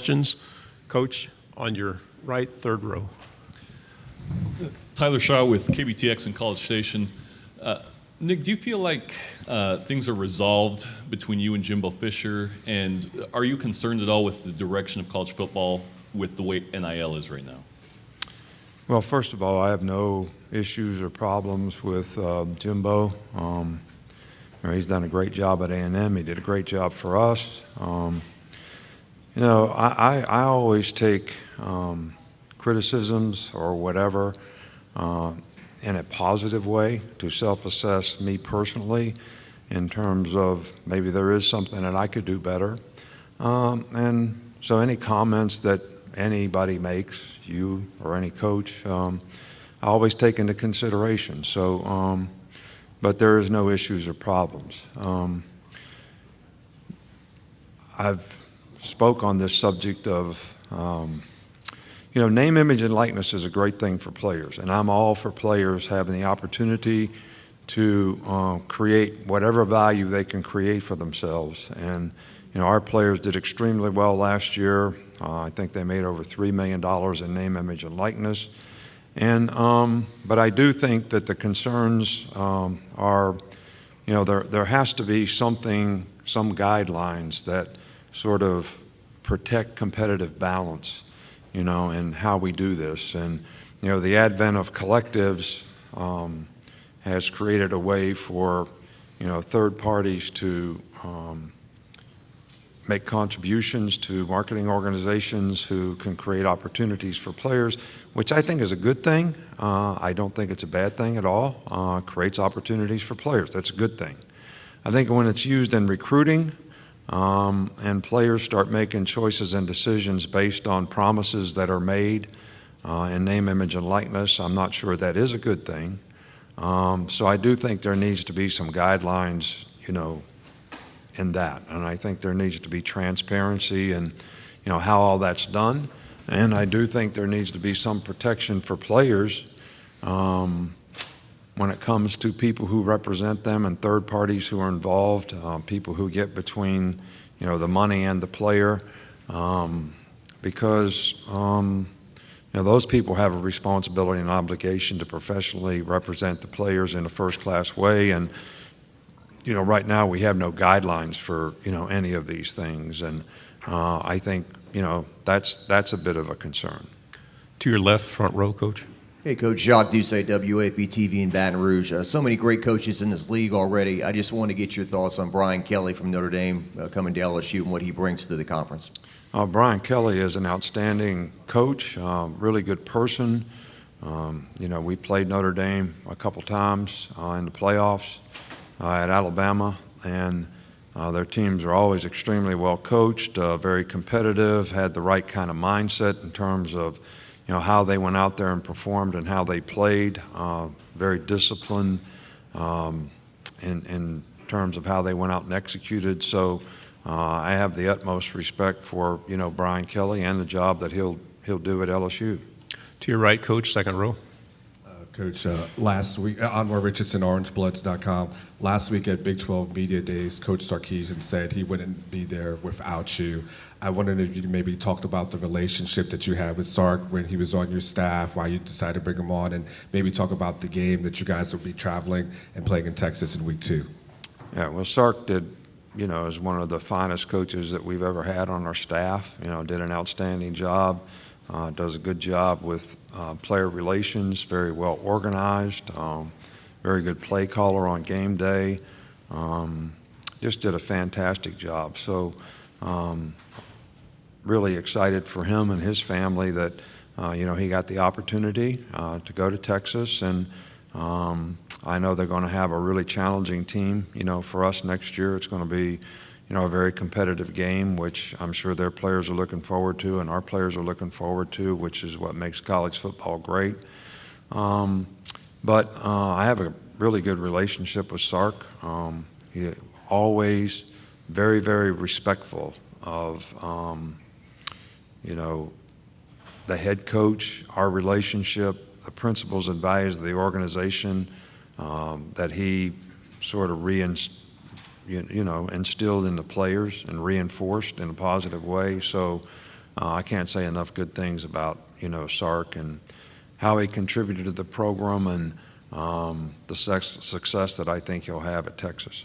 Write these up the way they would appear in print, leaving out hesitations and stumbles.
questions. Coach, on your right, third row. Tyler Shaw with KBTX and College Station. Nick, do you feel like things are resolved between you and Jimbo Fisher? And are you concerned at all with the direction of college football with the way NIL is right now? Well, first of all, I have no issues or problems with Jimbo. He's done a great job at A&M. He did a great job for us. I always take criticisms or whatever in a positive way to self-assess me personally in terms of maybe there is something that I could do better. And so any comments that anybody makes, you or any coach, I always take into consideration. So, but there is no issues or problems. I've spoke on this subject of, name, image, and likeness is a great thing for players, and I'm all for players having the opportunity to create whatever value they can create for themselves. And our players did extremely well last year. I think they made over $3 million in name, image, and likeness. And but I do think that the concerns are, there has to be some guidelines that sort of protect competitive balance, in how we do this. And the advent of collectives has created a way for third parties to make contributions to marketing organizations who can create opportunities for players, which I think is a good thing. I don't think it's a bad thing at all. Creates opportunities for players. That's a good thing. I think when it's used in recruiting and players start making choices and decisions based on promises that are made in name, image, and likeness, I'm not sure that is a good thing. So I do think there needs to be some guidelines, in that. And I think there needs to be transparency in, how all that's done. And I do think there needs to be some protection for players when it comes to people who represent them and third parties who are involved, people who get between, the money and the player, because those people have a responsibility and obligation to professionally represent the players in a first-class way. And right now we have no guidelines for any of these things, and I think that's a bit of a concern. To your left, front row, Coach. Hey, Coach. Jacques Doucet, WAP-TV in Baton Rouge. So many great coaches in this league already. I just want to get your thoughts on Brian Kelly from Notre Dame coming to LSU and what he brings to the conference. Brian Kelly is an outstanding coach, really good person. We played Notre Dame a couple times in the playoffs at Alabama, and their teams are always extremely well coached, very competitive, had the right kind of mindset in terms of how they went out there and performed and how they played, very disciplined in terms of how they went out and executed. So I have the utmost respect for Brian Kelly and the job that he'll do at LSU. To your right, Coach, second row. Coach, last week, Anwar Richardson, OrangeBloods.com. Last week at Big 12 Media Days, Coach Sarkisian said he wouldn't be there without you. I wondered if you maybe talked about the relationship that you had with Sark when he was on your staff, why you decided to bring him on, and maybe talk about the game that you guys will be traveling and playing in Texas in week 2. Yeah, well, Sark did, is one of the finest coaches that we've ever had on our staff. Did an outstanding job. Does a good job with player relations, very well organized, very good play caller on game day. Just did a fantastic job. So really excited for him and his family that, he got the opportunity to go to Texas. And I know they're going to have a really challenging team, for us next year. It's going to be a very competitive game, which I'm sure their players are looking forward to and our players are looking forward to, which is what makes college football great. But I have a really good relationship with Sark. He always very, very respectful of, the head coach, our relationship, the principles and values of the organization that he sort of instilled in the players and reinforced in a positive way. So I can't say enough good things about, Sark and how he contributed to the program and the success that I think he'll have at Texas.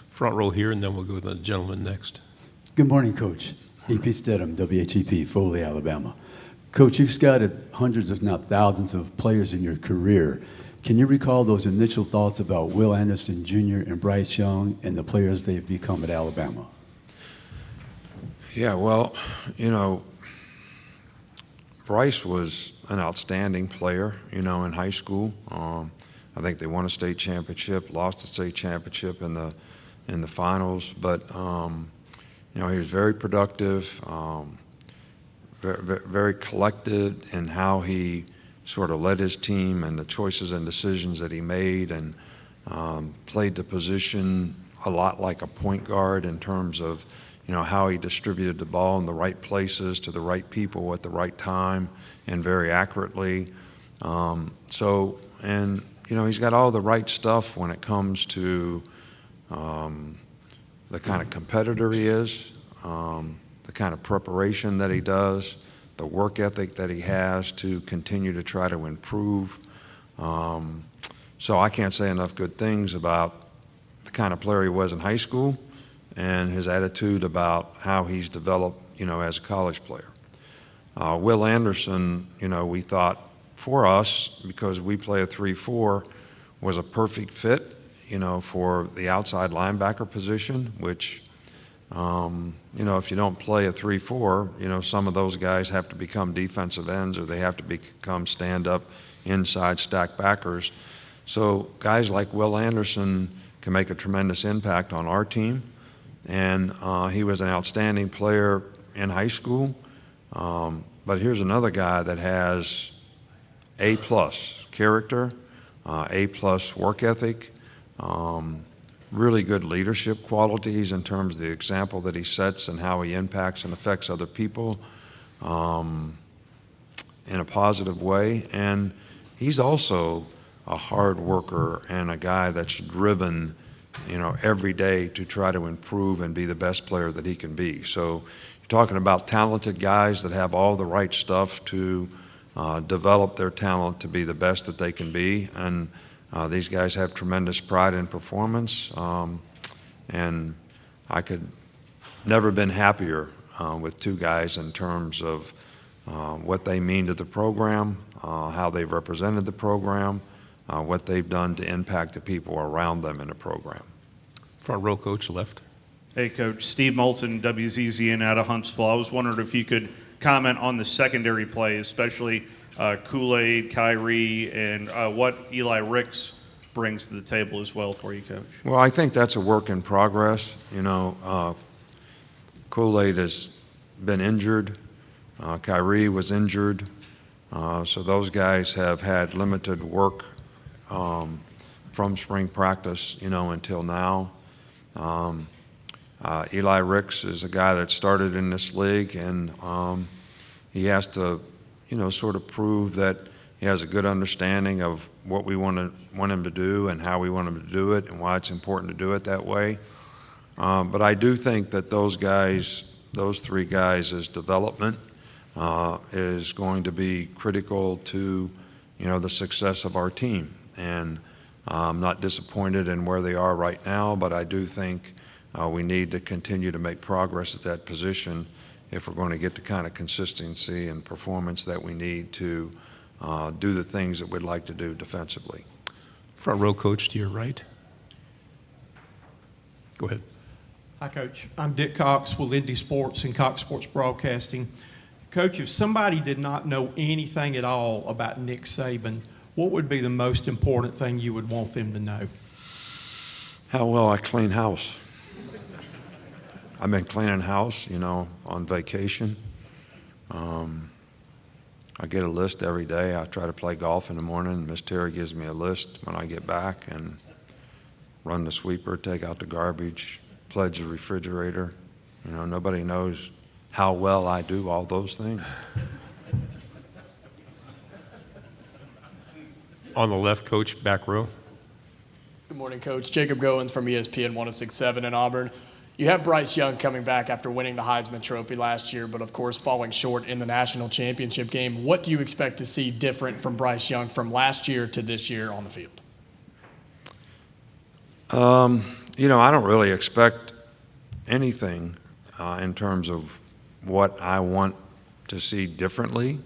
Front row here, and then we'll go to the gentleman next. Good morning, Coach. E.P. Stedham, WHEP, Foley, Alabama. Coach, you've scouted hundreds, if not thousands, of players in your career. Can you recall those initial thoughts about Will Anderson Jr. and Bryce Young and the players they've become at Alabama? Yeah, well, Bryce was an outstanding player, in high school. I think they won a state championship, lost the state championship in the finals, but he was very productive, very collected in how he sort of led his team and the choices and decisions that he made, and played the position a lot like a point guard in terms of how he distributed the ball in the right places to the right people at the right time and very accurately. He's got all the right stuff when it comes to the kind of competitor he is, the kind of preparation that he does, the work ethic that he has to continue to try to improve. So I can't say enough good things about the kind of player he was in high school and his attitude about how he's developed, as a college player. Will Anderson, we thought for us, because we play a 3-4, was a perfect fit, for the outside linebacker position, which, if you don't play a 3-4, some of those guys have to become defensive ends or they have to become stand-up inside stack backers. So guys like Will Anderson can make a tremendous impact on our team. And he was an outstanding player in high school. But here's another guy that has A+ character, A+ work ethic, really good leadership qualities in terms of the example that he sets and how he impacts and affects other people in a positive way. And he's also a hard worker and a guy that's driven every day to try to improve and be the best player that he can be. So you're talking about talented guys that have all the right stuff to develop their talent to be the best that they can be. And these guys have tremendous pride in performance. And I could never been happier with two guys in terms of what they mean to the program, how they've represented the program, what they've done to impact the people around them in the program. Front row, coach, left. Hey, Coach. Steve Moulton, WZZN out of Huntsville. I was wondering if you could comment on the secondary play, especially Kool-Aid, Kyrie, and what Eli Ricks brings to the table as well for you, Coach. Well, I think that's a work in progress. Kool-Aid has been injured. Kyrie was injured. So those guys have had limited work from spring practice, until now. Eli Ricks is a guy that started in this league, and he has to, sort of prove that he has a good understanding of what we want him to do and how we want him to do it and why it's important to do it that way. But I do think that those three guys' development is going to be critical to, the success of our team. And I'm not disappointed in where they are right now, but I do think we need to continue to make progress at that position if we're going to get the kind of consistency and performance that we need to do the things that we'd like to do defensively. Front row, coach, to your right. Go ahead. Hi, Coach. I'm Dick Cox with Indy Sports and Cox Sports Broadcasting. Coach, if somebody did not know anything at all about Nick Saban, what would be the most important thing you would want them to know? How well I clean house. I've been cleaning house, on vacation. I get a list every day. I try to play golf in the morning. Miss Terry gives me a list when I get back, and run the sweeper, take out the garbage, pledge the refrigerator. Nobody knows how well I do all those things. On the left, coach, back row. Good morning, Coach. Jacob Goins from ESPN 1067 in Auburn. You have Bryce Young coming back after winning the Heisman Trophy last year, but of course falling short in the national championship game. What do you expect to see different from Bryce Young from last year to this year on the field? I don't really expect anything in terms of what I want to see differently.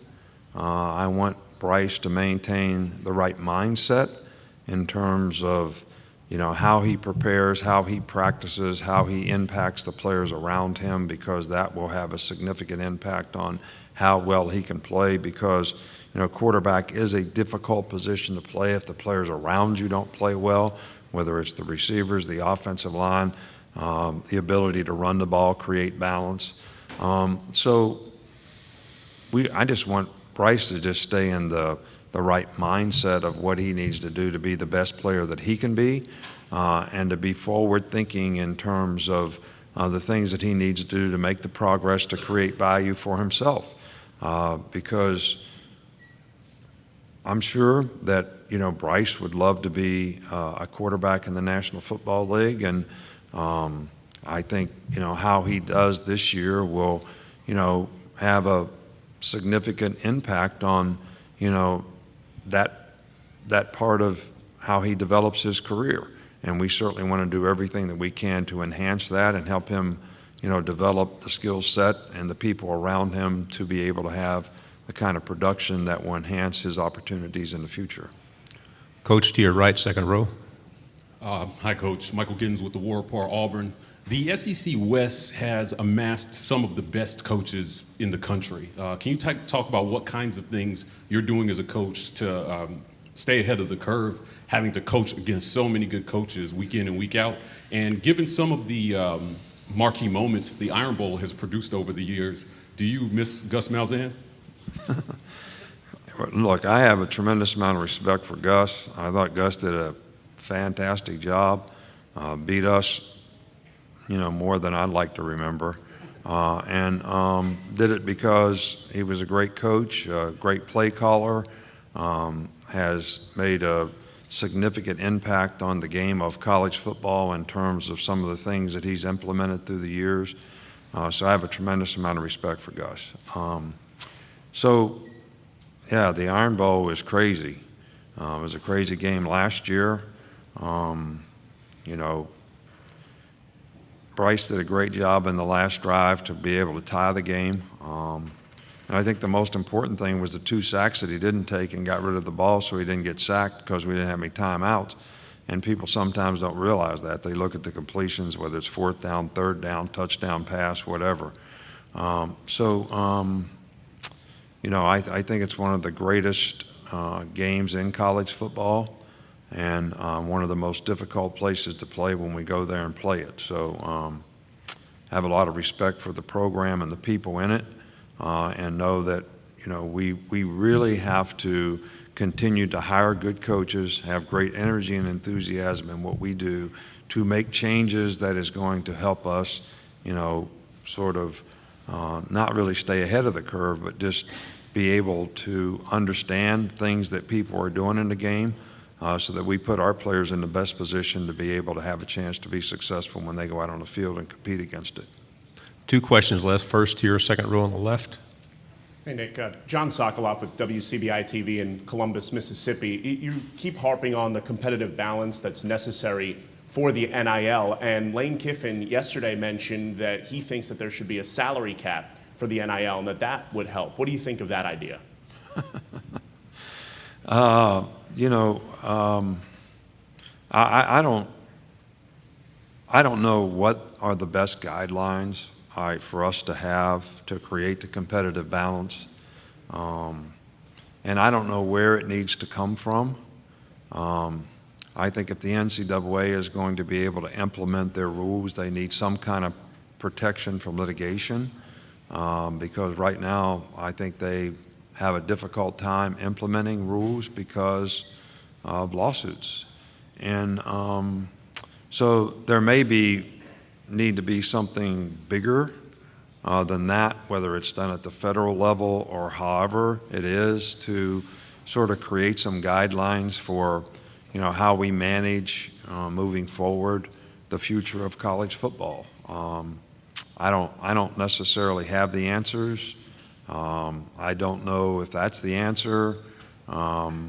I want Bryce to maintain the right mindset in terms of, how he prepares, how he practices, how he impacts the players around him, because that will have a significant impact on how well he can play, because, quarterback is a difficult position to play if the players around you don't play well, whether it's the receivers, the offensive line, the ability to run the ball, create balance. I just want Bryce to just stay in the right mindset of what he needs to do to be the best player that he can be, and to be forward thinking in terms of the things that he needs to do to make the progress to create value for himself. Because I'm sure that, Bryce would love to be a quarterback in the National Football League, and I think, how he does this year will, have a significant impact on, that part of how he develops his career. And we certainly want to do everything that we can to enhance that and help him, develop the skill set and the people around him to be able to have the kind of production that will enhance his opportunities in the future. Coach, to your right, second row. Hi, Coach. Michael Gibbs with the War Par Auburn. The SEC West has amassed some of the best coaches in the country. Can you talk about what kinds of things you're doing as a coach to stay ahead of the curve, having to coach against so many good coaches week in and week out? And given some of the marquee moments the Iron Bowl has produced over the years, do you miss Gus Malzahn? Look, I have a tremendous amount of respect for Gus. I thought Gus did a fantastic job, beat us, more than I'd like to remember, and did it because he was a great coach, a great play caller, has made a significant impact on the game of college football in terms of some of the things that he's implemented through the years. So I have a tremendous amount of respect for Gus. Yeah, the Iron Bowl was crazy. It was a crazy game last year. Bryce did a great job in the last drive to be able to tie the game. And I think the most important thing was the 2 sacks that he didn't take and got rid of the ball so he didn't get sacked because we didn't have any timeouts. And people sometimes don't realize that. They look at the completions, whether it's 4th down, 3rd down, touchdown pass, whatever. I think it's one of the greatest games in college football, and one of the most difficult places to play when we go there and play it. So have a lot of respect for the program and the people in it, and know that we really have to continue to hire good coaches, have great energy and enthusiasm in what we do to make changes that is going to help us, sort of not really stay ahead of the curve, but just be able to understand things that people are doing in the game, so that we put our players in the best position to be able to have a chance to be successful when they go out on the field and compete against it. 2 questions left. First to your second row on the left. Hey, Nick. John Sokoloff with WCBI TV in Columbus, Mississippi. You keep harping on the competitive balance that's necessary for the NIL, and Lane Kiffin yesterday mentioned that he thinks that there should be a salary cap for the NIL and that would help. What do you think of that idea? I don't know what are the best guidelines for us to have to create the competitive balance, and I don't know where it needs to come from. I think if the NCAA is going to be able to implement their rules, they need some kind of protection from litigation, because right now I think they have a difficult time implementing rules because of lawsuits. And so there may need to be something bigger than that, whether it's done at the federal level or however it is, to sort of create some guidelines for how we manage moving forward the future of college football. I don't necessarily have the answers. I don't know if that's the answer, but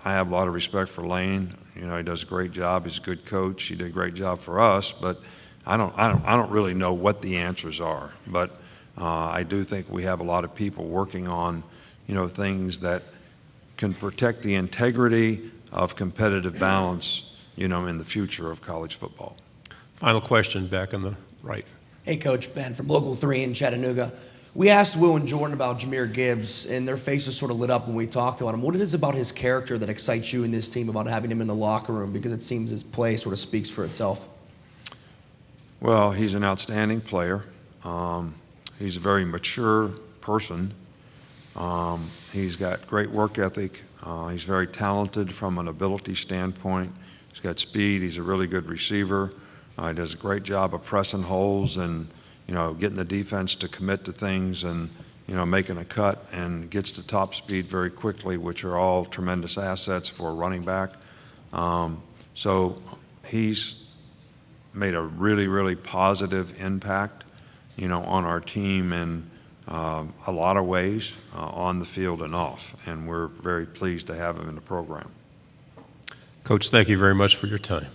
I have a lot of respect for Lane. You know, he does a great job. He's a good coach. He did a great job for us, but I don't really know what the answers are. But I do think we have a lot of people working on, you know, things that can protect the integrity of competitive balance, you know, in the future of college football. Final question back on the right. Hey, Coach, Ben from Local 3 in Chattanooga. We asked Will and Jordan about Jamir Gibbs, and their faces sort of lit up when we talked about him. What it is about his character that excites you and this team about having him in the locker room? Because it seems his play sort of speaks for itself. Well, he's an outstanding player. He's a very mature person. He's got great work ethic. He's very talented from an ability standpoint. He's got speed. He's a really good receiver. He does a great job of pressing holes and, you know, getting the defense to commit to things and, you know, making a cut, and gets to top speed very quickly, which are all tremendous assets for a running back. So he's made a really, really positive impact, you know, on our team in a lot of ways, on the field and off, and we're very pleased to have him in the program. Coach, thank you very much for your time.